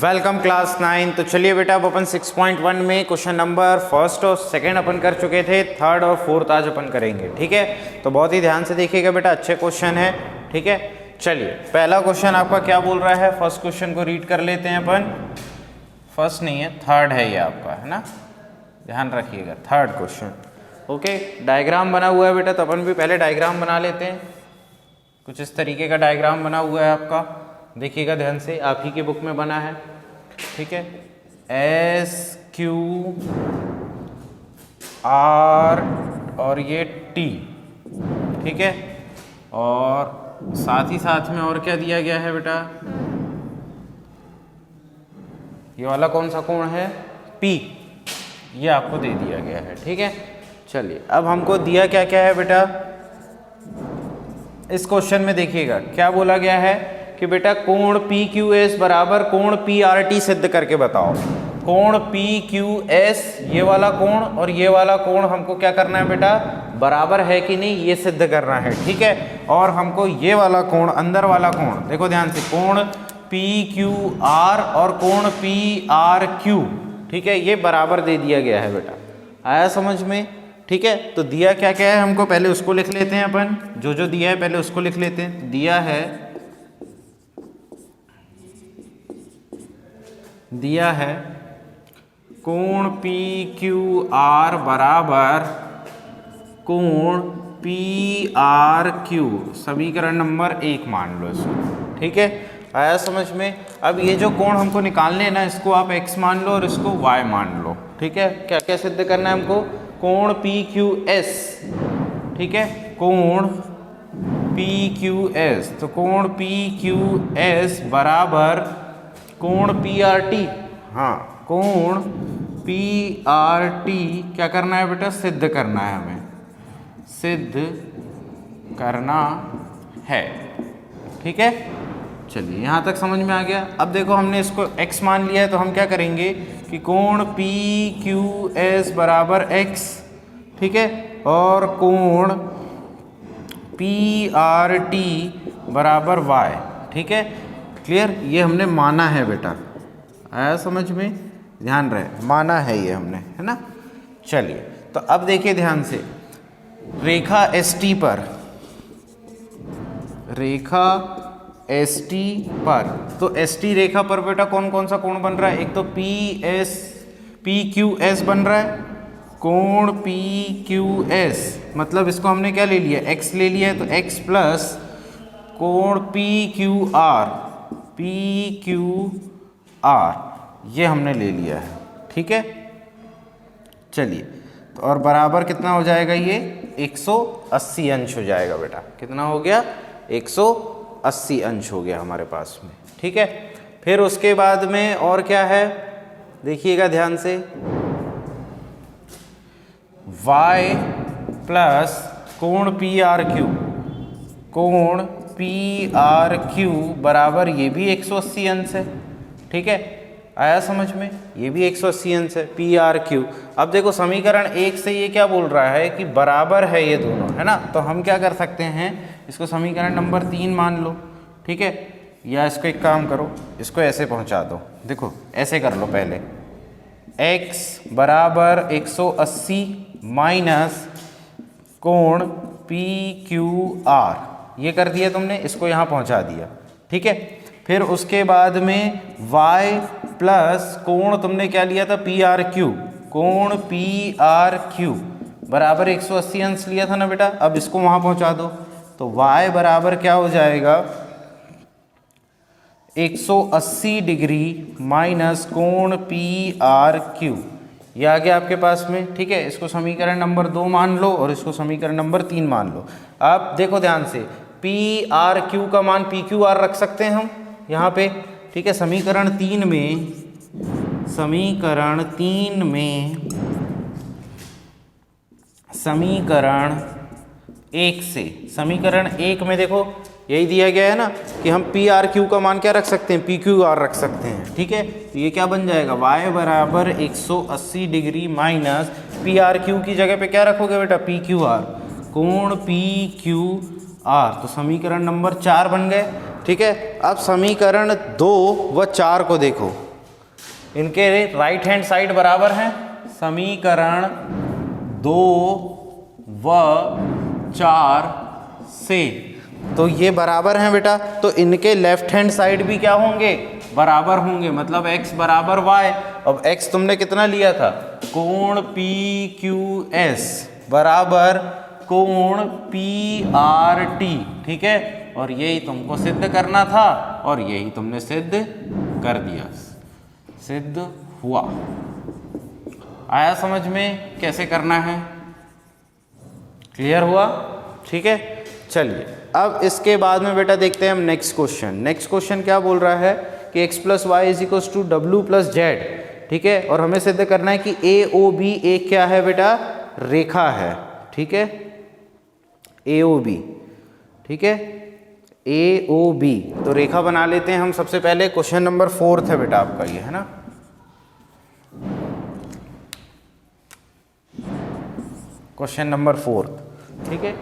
Welcome class 9। तो चलिए बेटा, अब अपन 6.1 में क्वेश्चन नंबर फर्स्ट और सेकंड अपन कर चुके थे, थर्ड और फोर्थ आज अपन करेंगे। ठीक है, तो बहुत ही ध्यान से देखिएगा बेटा, अच्छे क्वेश्चन है। ठीक है, चलिए पहला क्वेश्चन आपका क्या बोल रहा है, फर्स्ट क्वेश्चन को रीड कर लेते हैं अपन। फर्स्ट नहीं है, थर्ड है ये आपका, है ना, ध्यान रखिएगा, थर्ड क्वेश्चन। ओके, डायग्राम बना हुआ है बेटा, तो अपन भी पहले डायग्राम बना लेते हैं। कुछ इस तरीके का डायग्राम बना हुआ है आपका, देखिएगा ध्यान से, आप ही की बुक में बना है। ठीक है, एस क्यू आर और ये टी। ठीक है, और साथ ही साथ में और क्या दिया गया है बेटा, ये वाला कौन सा कोण है, पी, ये आपको दे दिया गया है। ठीक है, चलिए अब हमको दिया क्या क्या है बेटा, इस क्वेश्चन में देखिएगा क्या बोला गया है कि बेटा कोण पी क्यू एस बराबर कोण पी आर टी सिद्ध करके बताओ। कोण पी क्यू एस, ये वाला कोण और ये वाला कोण हमको क्या करना है बेटा, बराबर है कि नहीं ये सिद्ध करना है। ठीक है, और हमको ये वाला कोण, अंदर वाला कोण, देखो ध्यान से, कोण पी क्यू आर और कोण पी आर क्यू, ठीक है, ये बराबर दे दिया गया है बेटा। आया समझ में? ठीक है, तो दिया क्या क्या है हमको, पहले उसको लिख लेते हैं अपन, जो जो दिया है पहले उसको लिख लेते हैं। दिया है कोण पी क्यू आर बराबर कोण पी आर क्यू, समीकरण नंबर 1 मान लो इसको। ठीक है, आया समझ में? अब ये जो कोण हमको निकालने हैं ना, इसको आप x मान लो और इसको y मान लो। ठीक है, क्या क्या सिद्ध करना है हमको, कोण पी क्यू एस, ठीक है, कोण पी क्यू एस, तो कोण पी क्यू एस बराबर कोण पी आर टी, हाँ कोण पी आर टी क्या करना है बेटा, सिद्ध करना है, हमें सिद्ध करना है। ठीक है, चलिए यहाँ तक समझ में आ गया। अब देखो हमने इसको x मान लिया है, तो हम क्या करेंगे कि कोण पी क्यू एस बराबर x, ठीक है, और कोण पी आर टी बराबर y। ठीक है, क्लियर, ये हमने माना है बेटा, आया समझ में, ध्यान रहे, माना है ये हमने, है ना। चलिए तो अब देखिए ध्यान से, रेखा एस टी पर, रेखा एस टी पर, तो एस टी रेखा पर बेटा कौन कौन सा कोण बन रहा है, एक तो पी क्यू एस बन रहा है, कोण पी क्यू एस, मतलब इसको हमने क्या ले लिया, x ले लिया है, तो x प्लस कोण पी क्यू आर, ये हमने ले लिया है। ठीक है, चलिए तो और बराबर कितना हो जाएगा, ये 180 अंश हो जाएगा बेटा, कितना हो गया, 180 अंश हो गया हमारे पास में। ठीक है, फिर उसके बाद में और क्या है, देखिएगा ध्यान से, y प्लस कोण पी आर क्यू, कोण पी आर क्यू बराबर ये भी 180 अंश है। ठीक है, आया समझ में, ये भी 180 अंश है, पी आर क्यू। अब देखो समीकरण 1 से ये क्या बोल रहा है कि बराबर है ये दोनों, है ना, तो हम क्या कर सकते हैं, इसको समीकरण नंबर 3 मान लो। ठीक है, या इसको एक काम करो, इसको ऐसे पहुंचा दो, देखो ऐसे कर लो, पहले x बराबर 180 माइनस कोण पी क्यू आर, ये कर दिया तुमने, इसको यहाँ पहुँचा दिया। ठीक है, फिर उसके बाद में y प्लस कोण तुमने क्या लिया था, पी आर क्यू, कोण पी आर क्यू बराबर 180 अंश लिया था ना बेटा, अब इसको वहाँ पहुँचा दो, तो y बराबर क्या हो जाएगा, 180 डिग्री माइनस कोण पी आर क्यू, ये आ गया आपके पास में। ठीक है, इसको समीकरण नंबर 2 मान लो और इसको समीकरण नंबर 3 मान लो। अब देखो ध्यान से, पी आर क्यू का मान पी क्यू आर रख सकते हैं हम यहाँ पे। ठीक है, समीकरण 3 समीकरण 1 में देखो यही दिया गया है ना कि हम पी आर क्यू का मान क्या रख सकते हैं, पी क्यू आर रख सकते हैं। ठीक है, तो ये क्या बन जाएगा, y बराबर 180 degree minus P R Q की जगह पे क्या रखोगे बेटा, पी क्यू आर, कोण पी क्यू आर, तो समीकरण नंबर 4 बन गए। ठीक है, अब समीकरण 2 व 4 को देखो, इनके राइट हैंड साइड बराबर हैं। समीकरण 2 व 4 से, तो ये बराबर हैं बेटा, तो इनके लेफ्ट हैंड साइड भी क्या होंगे, बराबर होंगे, मतलब x बराबर y। अब x तुमने कितना लिया था, कोण PQS बराबर कोण PRT। ठीक है, और यही तुमको सिद्ध करना था और यही तुमने सिद्ध कर दिया, सिद्ध हुआ। आया समझ में कैसे करना है, क्लियर हुआ? ठीक है, चलिए अब इसके बाद में बेटा देखते हैं हम नेक्स्ट क्वेश्चन। नेक्स्ट क्वेश्चन क्या बोल रहा है कि x plus y is equal to डब्ल्यू प्लस जेड। ठीक है, और हमें सिद्ध करना है कि AOB एक क्या है बेटा, रेखा है। ठीक है, AOB, ठीक है, AOB, तो रेखा बना लेते हैं हम। सबसे पहले क्वेश्चन नंबर 4 है बेटा आपका ये, है ना। क्वेश्चन नंबर 4, ठीक है।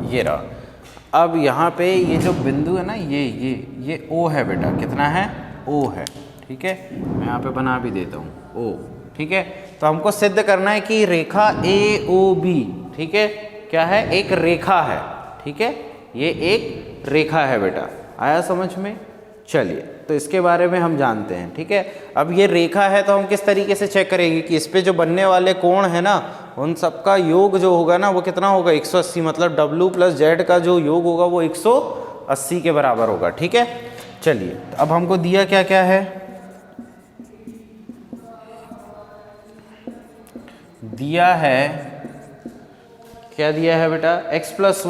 ये रहा। अब यहाँ पे ये जो बिंदु है ना, ये O है बेटा, कितना है, O है। ठीक है, मैं यहाँ पे बना भी देता हूँ O। ठीक है, तो हमको सिद्ध करना है कि रेखा AOB, ठीक है, क्या है, एक रेखा है। ठीक है, ये एक रेखा है बेटा, आया समझ में? चलिए, तो इसके बारे में हम जानते हैं। ठीक है, अब ये रेखा है तो हम किस तरीके से चेक करेंगे कि इस पे जो बनने वाले कोण है ना, उन सबका योग जो होगा ना वो कितना होगा, 180, मतलब W प्लस जेड का जो योग होगा वो 180 के बराबर होगा। ठीक है, चलिए, तो अब हमको दिया क्या क्या है, दिया है, क्या दिया है बेटा, x plus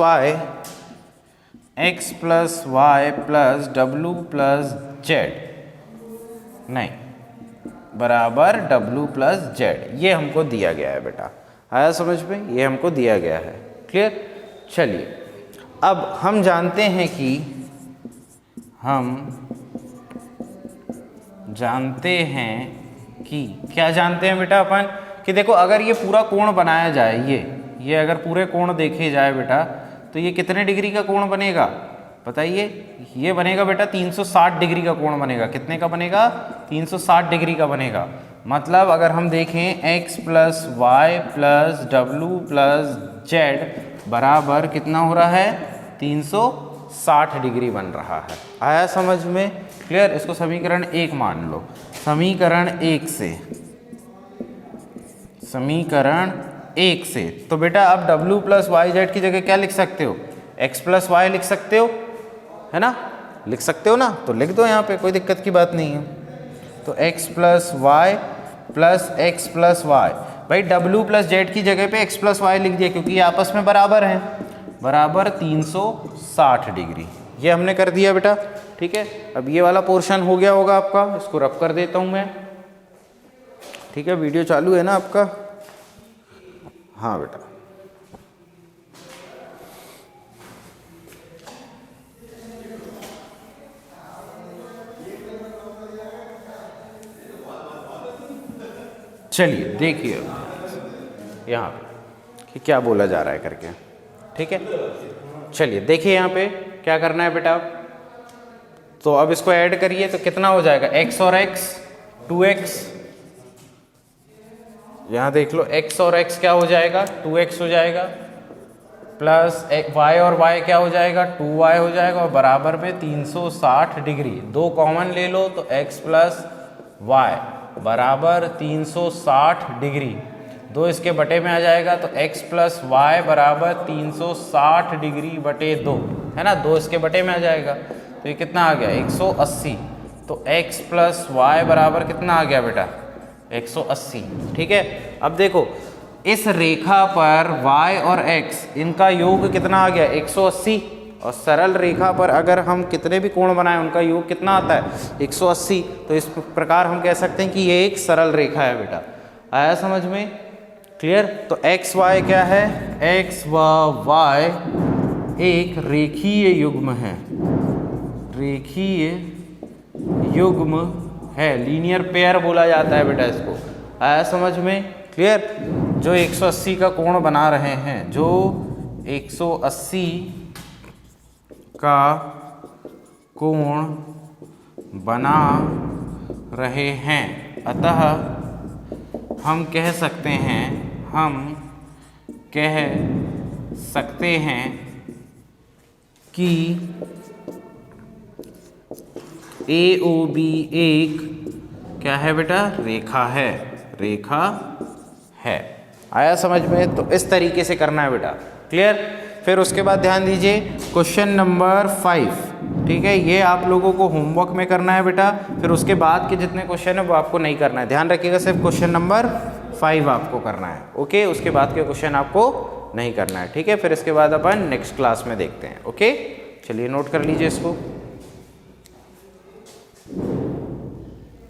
y plus W plus z, नहीं, बराबर W प्लस जेड, ये हमको दिया गया है बेटा, आया समझ में? ये हमको दिया गया है, क्लियर? चलिए, अब हम जानते हैं कि क्या जानते हैं बेटा अपन, कि देखो अगर ये पूरा कोण बनाया जाए, ये अगर पूरे कोण देखे जाए बेटा, तो ये कितने डिग्री का कोण बनेगा बताइए? ये बनेगा बेटा 360 डिग्री का कोण बनेगा। कितने का बनेगा? 360 डिग्री का बनेगा। मतलब अगर हम देखें x प्लस वाई प्लस डब्ल्यू प्लस जेड बराबर कितना हो रहा है, 360 डिग्री बन रहा है। आया समझ में? क्लियर? इसको समीकरण 1 मान लो। समीकरण 1 से तो बेटा अब w प्लस वाई जेड की जगह क्या लिख सकते हो? x प्लस वाई लिख सकते हो, है ना? लिख सकते हो ना, तो लिख दो यहाँ पे, कोई दिक्कत की बात नहीं है। तो x plus y plus x plus y, भाई w प्लस जेड की जगह पे x प्लस वाई लिख दिया क्योंकि ये आपस में बराबर हैं, बराबर 360 डिग्री। ये हमने कर दिया बेटा, ठीक है। अब ये वाला पोर्शन हो गया होगा आपका, इसको रब कर देता हूँ मैं, ठीक है। वीडियो चालू है ना आपका? हाँ बेटा, चलिए देखिए यहाँ पे कि क्या बोला जा रहा है करके, ठीक है। चलिए देखिए यहाँ पे क्या करना है बेटा, तो अब इसको ऐड करिए तो कितना हो जाएगा, x और x 2x, यहाँ देख लो x और x क्या हो जाएगा, 2x हो जाएगा, प्लस y और y क्या हो जाएगा, 2y हो जाएगा, और बराबर में 360 डिग्री। दो कॉमन ले लो तो x प्लस वाई बराबर 360 डिग्री, दो इसके बटे में आ जाएगा तो x प्लस वाई बराबर 360 डिग्री बटे 2, है ना, दो इसके बटे में आ जाएगा। तो ये कितना आ गया 180। तो x प्लस वाई बराबर कितना आ गया बेटा 180। ठीक है, अब देखो इस रेखा पर y और x इनका योग कितना आ गया 180, और सरल रेखा पर अगर हम कितने भी कोण बनाएं उनका योग कितना आता है 180। तो इस प्रकार हम कह सकते हैं कि ये एक सरल रेखा है बेटा। आया समझ में? क्लियर? तो x y क्या है, x व y एक रेखीय युग्म है, रेखीय युग्म है, लीनियर पेयर बोला जाता है बेटा इसको। आया समझ में? क्लियर? जो 180 का कोण बना रहे हैं, जो 180 का कोण बना रहे हैं, अतः हम कह सकते हैं कि AOB एक क्या है बेटा, रेखा है, रेखा है। आया समझ में? तो इस तरीके से करना है बेटा। क्लियर? फिर उसके बाद ध्यान दीजिए क्वेश्चन नंबर 5, ठीक है, ये आप लोगों को होमवर्क में करना है बेटा। फिर उसके बाद के जितने क्वेश्चन है वो आपको नहीं करना है, ध्यान रखिएगा, सिर्फ क्वेश्चन नंबर 5 आपको करना है। ओके, उसके बाद के क्वेश्चन आपको नहीं करना है। ठीक है, फिर इसके बाद अपन नेक्स्ट क्लास में देखते हैं। ओके, चलिए नोट कर लीजिए इसको।